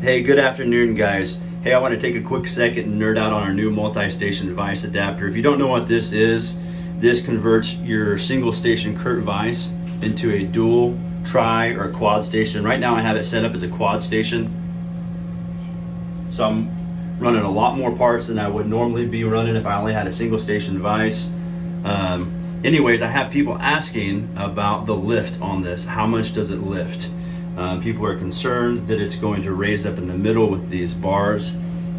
Hey, good afternoon, guys. Hey, I want to take a quick second and nerd out on our new multi-station Vise adapter. If you don't know what this is, this converts your single station Kurt Vise into a dual, tri, or quad station. Right now I have it set up as a quad station. So I'm running a lot more parts than I would normally be running if I only had a single station Vise. Anyways, I have people asking about the lift on this. How much does it lift? People are concerned that it's going to raise up in the middle with these bars,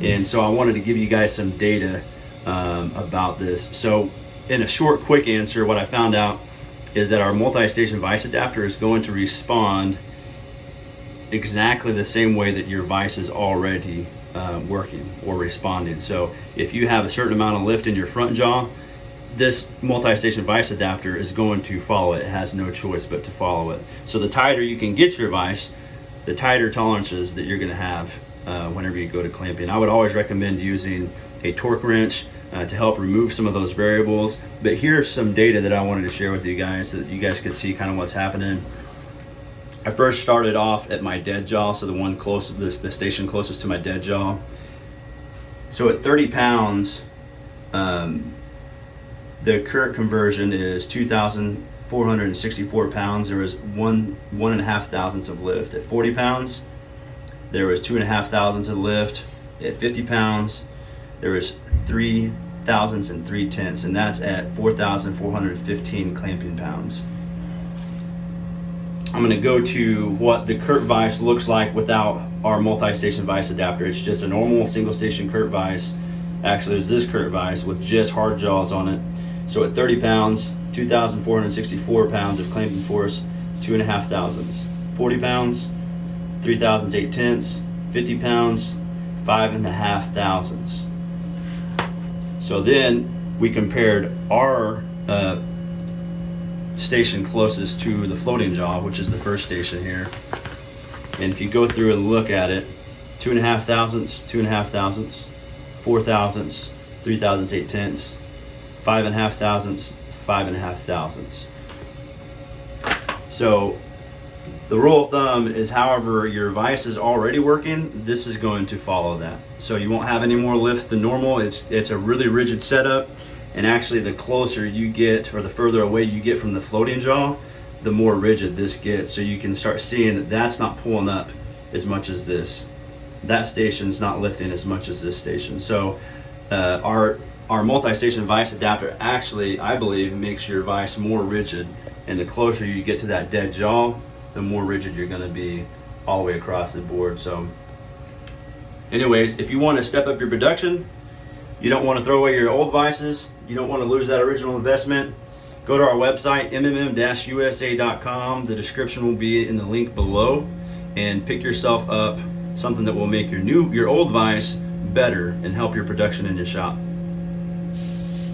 and so I wanted to give you guys some data about this. So in a short, quick answer, what I found out is that our multi-station Vise adapter is going to respond exactly the same way that your Vise is already working or responding. So if you have a certain amount of lift in your front jaw, this multi-station Vise adapter is going to follow it. It has no choice but to follow it. So the tighter you can get your Vise, the tighter tolerances that you're going to have whenever you go to clamping. I would always recommend using a torque wrench to help remove some of those variables. But here's some data that I wanted to share with you guys so that you guys could see kind of what's happening. I first started off at my dead jaw, so the one closest, the station closest to my dead jaw. So at 30 pounds, the current conversion is 2,464 pounds. There was one and a half thousandths of lift. At 40 pounds, there was 2.5 thousandths of lift. At 50 pounds, there was 3 thousandths and 3 tenths, and that's at 4,415 clamping pounds. I'm going to go to what the Kurt Vise looks like without our multi-station Vise adapter. It's just a normal single station Kurt Vise. Actually, there's this Kurt Vise with just hard jaws on it. So at 30 pounds, 2,464 pounds of clamping force, 2.5 thousandths. 40 pounds, 3 thousandths, 8 tenths. 50 pounds, 5.5 thousandths. So then we compared our station closest to the floating jaw, which is the first station here. And if you go through and look at it, 2.5 thousandths, 2.5 thousandths, 4 thousandths, 3 thousandths, 8 tenths, 5.5 thousandths, 5.5 thousandths. So the rule of thumb is however your Vise is already working, this is going to follow that. So you won't have any more lift than normal. It's a really rigid setup, and actually the closer you get or the further away you get from the floating jaw, the more rigid this gets. So you can start seeing that that's not pulling up as much as this. That station's not lifting as much as this station. So our multi-station Vise adapter actually, I believe, makes your Vise more rigid, and the closer you get to that dead jaw, the more rigid you're going to be all the way across the board. So anyways, if you want to step up your production, you don't want to throw away your old Vises, you don't want to lose that original investment, go to our website, mmm-usa.com. The description will be in the link below, and pick yourself up something that will make your old Vise better and help your production in your shop.